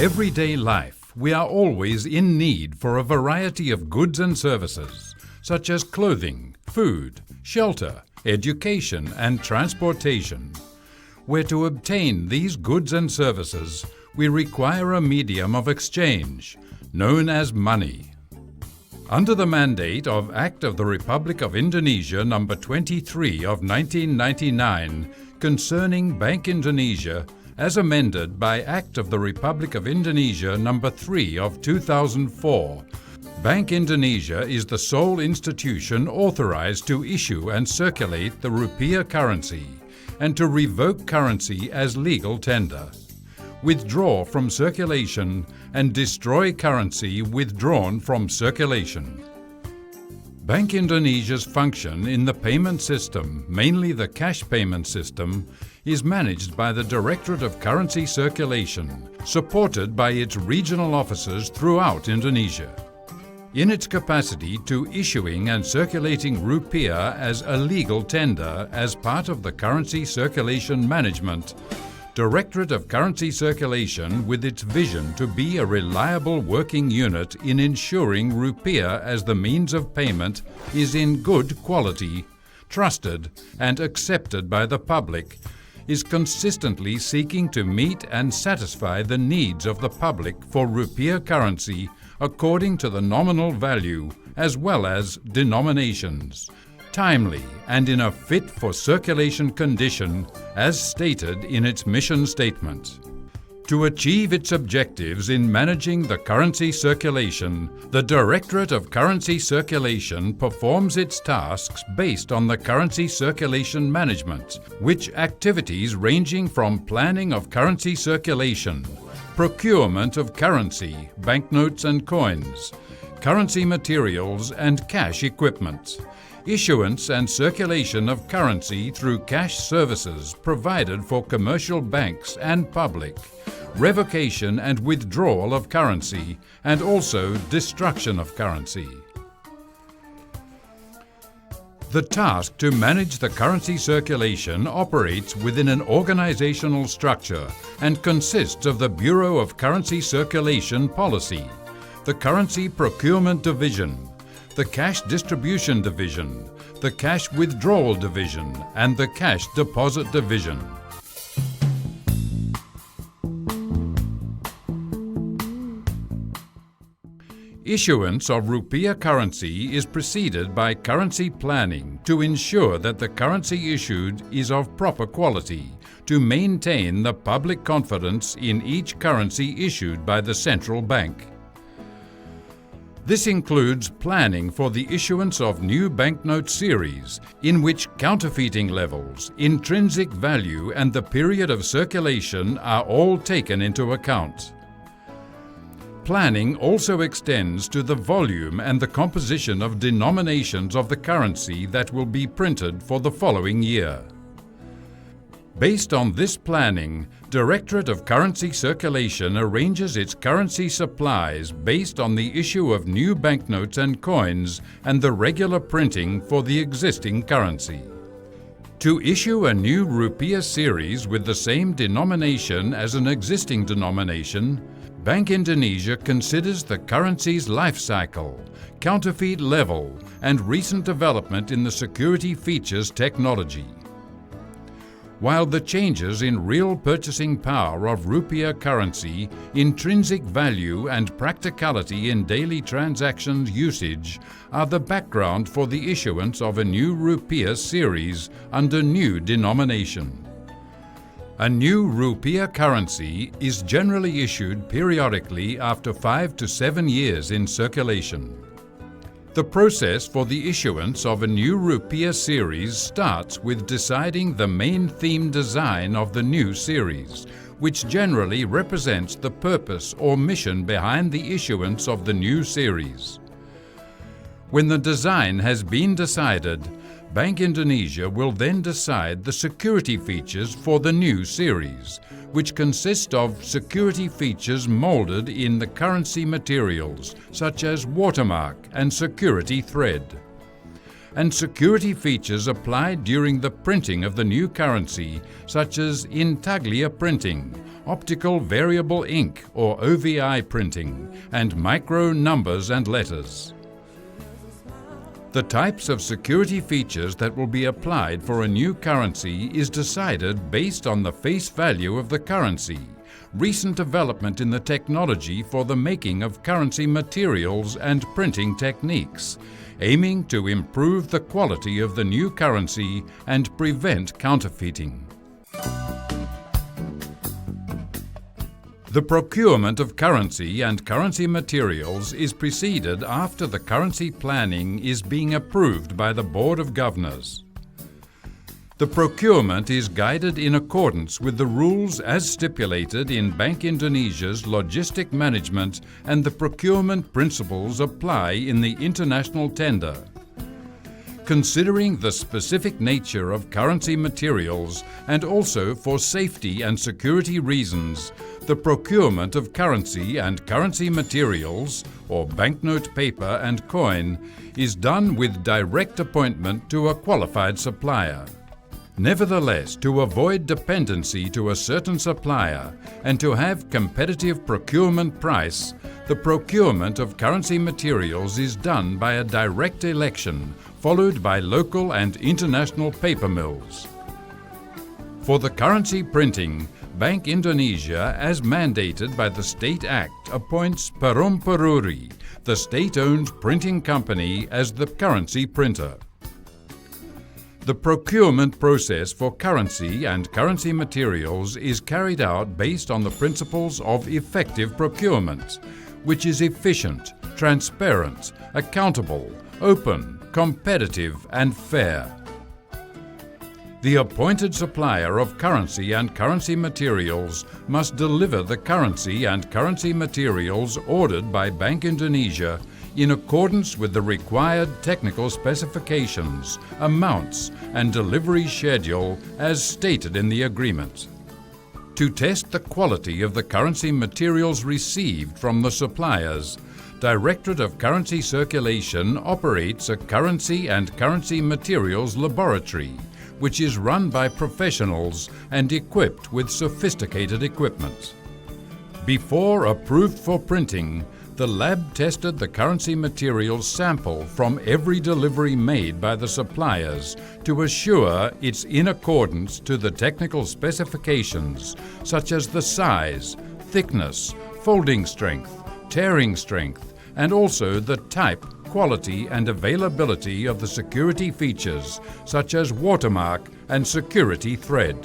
everyday life, we are always in need for a variety of goods and services, such as clothing, food, shelter, education, and transportation. Where to obtain these goods and services, we require a medium of exchange, known as money. Under the mandate of Act of the Republic of Indonesia No. 23 of 1999 concerning Bank Indonesia, as amended by Act of the Republic of Indonesia No. 3 of 2004, Bank Indonesia is the sole institution authorized to issue and circulate the rupiah currency and to revoke currency as legal tender, withdraw from circulation, and destroy currency withdrawn from circulation. Bank Indonesia's function in the payment system, mainly the cash payment system, is managed by the Directorate of Currency Circulation, supported by its regional offices throughout Indonesia. In its capacity to issuing and circulating rupiah as a legal tender as part of the currency circulation management, Directorate of Currency Circulation, with its vision to be a reliable working unit in ensuring rupiah as the means of payment is in good quality, trusted and accepted by the public, is consistently seeking to meet and satisfy the needs of the public for rupiah currency according to the nominal value as well as denominations, timely and in a fit for circulation condition as stated in its mission statement. To achieve its objectives in managing the currency circulation, the Directorate of Currency Circulation performs its tasks based on the currency circulation management, which activities ranging from planning of currency circulation, procurement of currency, banknotes and coins, currency materials and cash equipment, issuance and circulation of currency through cash services provided for commercial banks and public, revocation and withdrawal of currency, and also destruction of currency. The task to manage the currency circulation operates within an organizational structure and consists of the Bureau of Currency Circulation Policy, the Currency Procurement Division, the Cash Distribution Division, the Cash Withdrawal Division, and the Cash Deposit Division. Issuance of rupiah currency is preceded by currency planning to ensure that the currency issued is of proper quality, to maintain the public confidence in each currency issued by the central bank. This includes planning for the issuance of new banknote series, in which counterfeiting levels, intrinsic value, and the period of circulation are all taken into account. Planning also extends to the volume and the composition of denominations of the currency that will be printed for the following year. Based on this planning, Directorate of Currency Circulation arranges its currency supplies based on the issue of new banknotes and coins and the regular printing for the existing currency. To issue a new rupiah series with the same denomination as an existing denomination, Bank Indonesia considers the currency's life cycle, counterfeit level, and recent development in the security features technology. While the changes in real purchasing power of rupiah currency, intrinsic value, and practicality in daily transactions usage are the background for the issuance of a new rupiah series under new denomination. A new rupiah currency is generally issued periodically after 5 to 7 years in circulation. The process for the issuance of a new rupiah series starts with deciding the main theme design of the new series, which generally represents the purpose or mission behind the issuance of the new series. When the design has been decided, Bank Indonesia will then decide the security features for the new series, which consist of security features molded in the currency materials, such as watermark and security thread. and security features applied during the printing of the new currency, such as intaglia printing, optical variable ink or OVI printing, and micro numbers and letters. The types of security features that will be applied for a new currency is decided based on the face value of the currency, recent development in the technology for the making of currency materials and printing techniques, aiming to improve the quality of the new currency and prevent counterfeiting. The procurement of currency and currency materials is preceded after the currency planning is being approved by the Board of Governors. The procurement is guided in accordance with the rules as stipulated in Bank Indonesia's logistic management, and the procurement principles apply in the international tender. Considering the specific nature of currency materials and also for safety and security reasons, the procurement of currency and currency materials, or banknote paper and coin, is done with direct appointment to a qualified supplier. Nevertheless, to avoid dependency to a certain supplier and to have competitive procurement price, the procurement of currency materials is done by a direct election, followed by local and international paper mills. For the currency printing, Bank Indonesia, as mandated by the State Act, appoints Peruri, the state-owned printing company, as the currency printer. The procurement process for currency and currency materials is carried out based on the principles of effective procurement, which is efficient, transparent, accountable, open, competitive, and fair. The appointed supplier of currency and currency materials must deliver the currency and currency materials ordered by Bank Indonesia in accordance with the required technical specifications, amounts, and delivery schedule as stated in the agreement. To test the quality of the currency materials received from the suppliers, Directorate of Currency Circulation operates a currency and currency materials laboratory, which is run by professionals and equipped with sophisticated equipment. Before approved for printing, the lab tested the currency materials sample from every delivery made by the suppliers to assure it's in accordance to the technical specifications, such as the size, thickness, folding strength, tearing strength, and also the type, quality, and availability of the security features, such as watermark and security thread.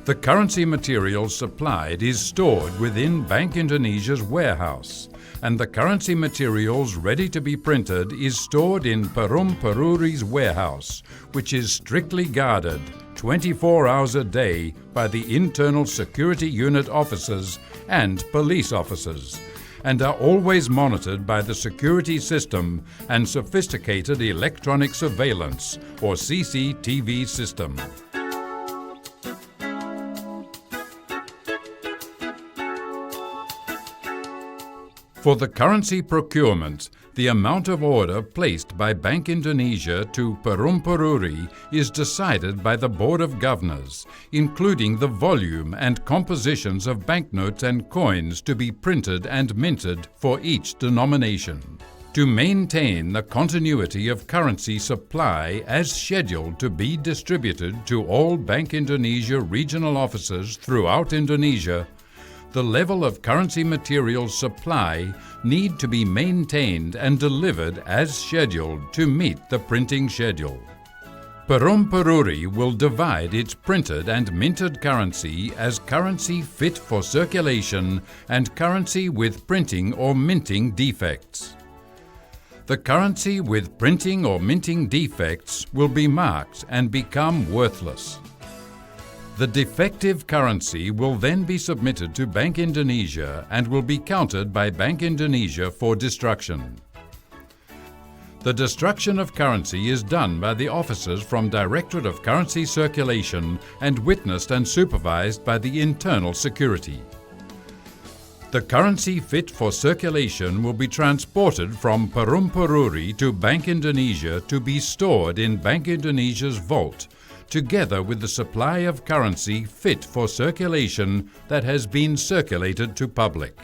The currency materials supplied is stored within Bank Indonesia's warehouse, and the currency materials ready to be printed is stored in Peruri's warehouse, which is strictly guarded 24 hours a day by the internal security unit officers and police officers, and are always monitored by the security system and sophisticated electronic surveillance, or CCTV system. For the currency procurement, the amount of order placed by Bank Indonesia to Peruri is decided by the Board of Governors, including the volume and compositions of banknotes and coins to be printed and minted for each denomination. To maintain the continuity of currency supply as scheduled to be distributed to all Bank Indonesia regional offices throughout Indonesia, the level of currency materials supply need to be maintained and delivered as scheduled to meet the printing schedule. Peruri will divide its printed and minted currency as currency fit for circulation and currency with printing or minting defects. The currency with printing or minting defects will be marked and become worthless. The defective currency will then be submitted to Bank Indonesia and will be counted by Bank Indonesia for destruction. The destruction of currency is done by the officers from Directorate of Currency Circulation and witnessed and supervised by the internal security. The currency fit for circulation will be transported from Peruri to Bank Indonesia to be stored in Bank Indonesia's vault, together with the supply of currency fit for circulation that has been circulated to public.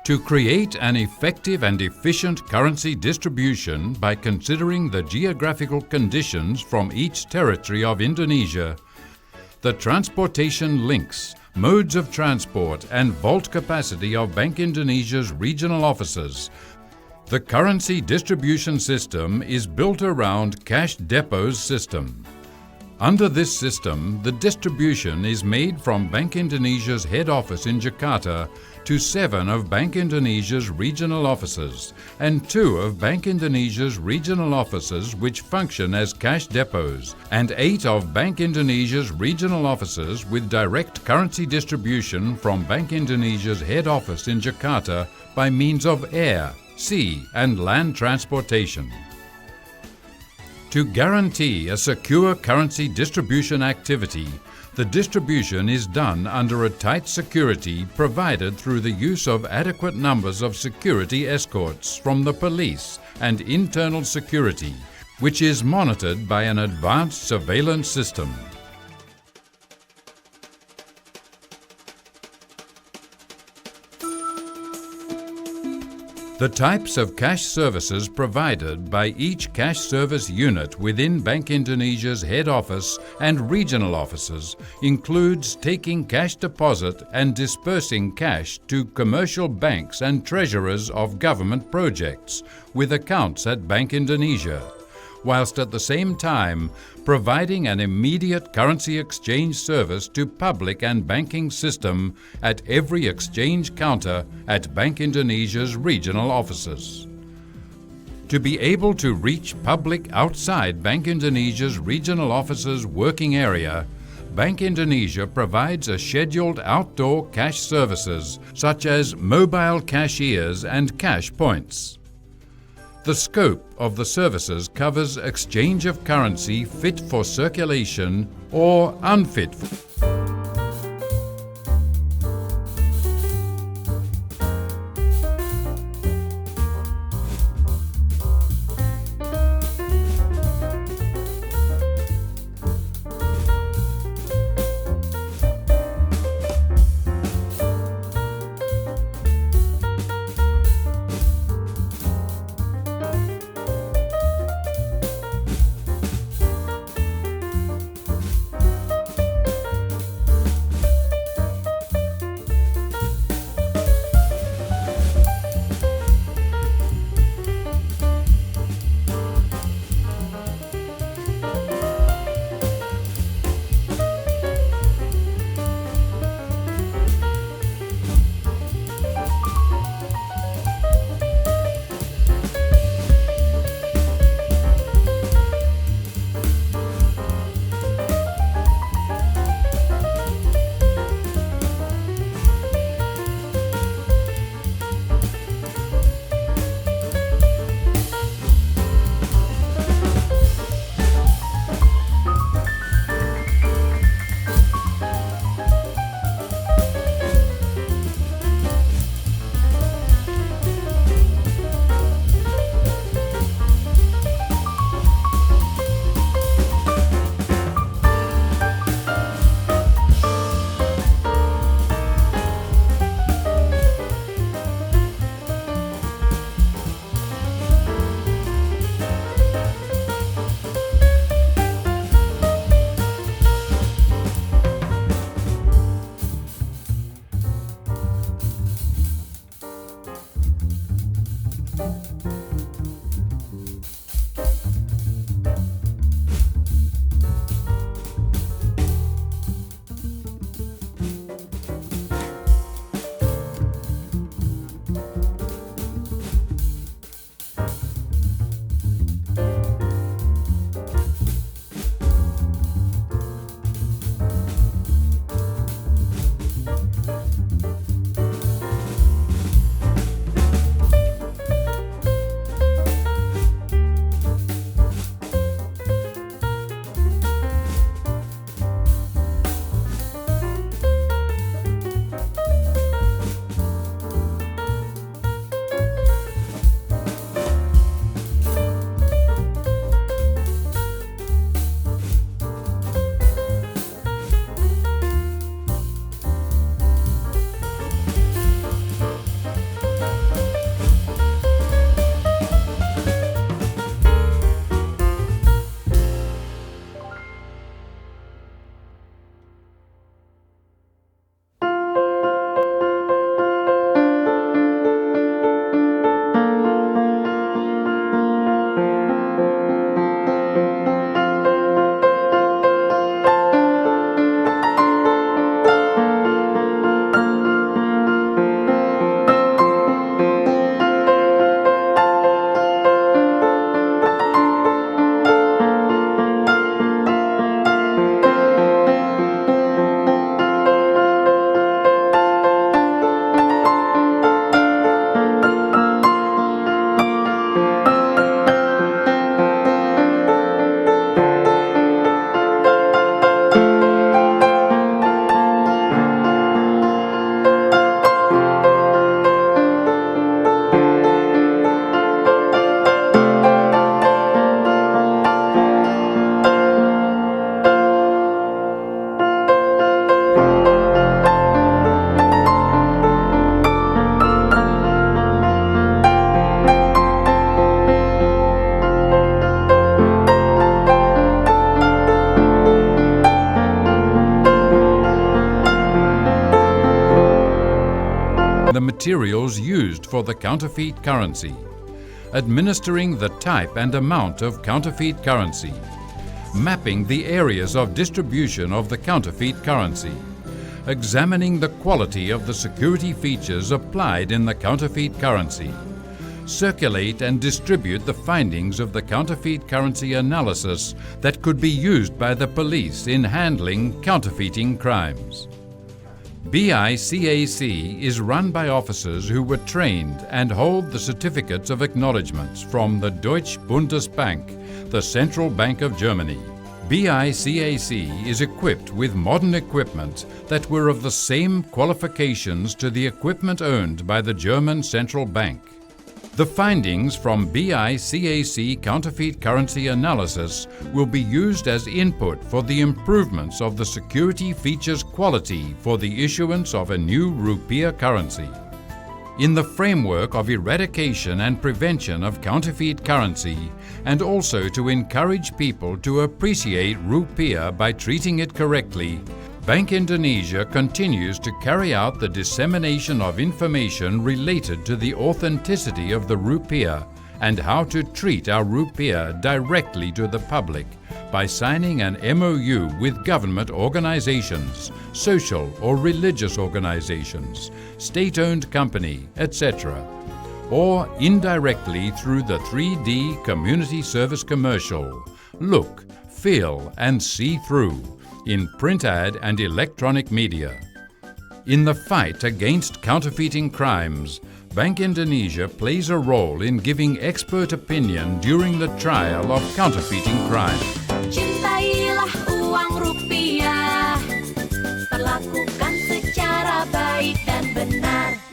To create an effective and efficient currency distribution by considering the geographical conditions from each territory of Indonesia, the transportation links, modes of transport and vault capacity of Bank Indonesia's regional offices, the currency distribution system is built around cash depots system. Under this system, the distribution is made from Bank Indonesia's head office in Jakarta to 7 of Bank Indonesia's regional offices and 2 of Bank Indonesia's regional offices which function as cash depots, and 8 of Bank Indonesia's regional offices with direct currency distribution from Bank Indonesia's head office in Jakarta by means of air, sea and land transportation. To guarantee a secure currency distribution activity, the distribution is done under a tight security provided through the use of adequate numbers of security escorts from the police and internal security, which is monitored by an advanced surveillance system. The types of cash services provided by each cash service unit within Bank Indonesia's head office and regional offices includes taking cash deposit and dispersing cash to commercial banks and treasurers of government projects with accounts at Bank Indonesia, whilst at the same time providing an immediate currency exchange service to public and banking system at every exchange counter at Bank Indonesia's regional offices. To be able to reach public outside Bank Indonesia's regional offices working area, Bank Indonesia provides a scheduled outdoor cash services such as mobile cashiers and cash points. The scope of the services covers exchange of currency fit for circulation or unfit. materials used for the counterfeit currency, administering the type and amount of counterfeit currency, mapping the areas of distribution of the counterfeit currency, examining the quality of the security features applied in the counterfeit currency, circulate and distribute the findings of the counterfeit currency analysis that could be used by the police in handling counterfeiting crimes. BICAC is run by officers who were trained and hold the certificates of acknowledgements from the Deutsche Bundesbank, the Central Bank of Germany. BICAC is equipped with modern equipment that were of the same qualifications to the equipment owned by the German Central Bank. The findings from BICAC counterfeit currency analysis will be used as input for the improvements of the security features quality for the issuance of a new rupiah currency. In the framework of eradication and prevention of counterfeit currency, and also to encourage people to appreciate rupiah by treating it correctly, Bank Indonesia continues to carry out the dissemination of information related to the authenticity of the rupiah and how to treat our rupiah directly to the public by signing an MOU with government organizations, social or religious organizations, state-owned company, etc., or indirectly through the 3D community service commercial, look, feel and see through, in print ad and electronic media. In the fight against counterfeiting crimes, Bank Indonesia plays a role in giving expert opinion during the trial of counterfeiting crime. Cintailah uang rupiah, perlakukan secara baik dan benar.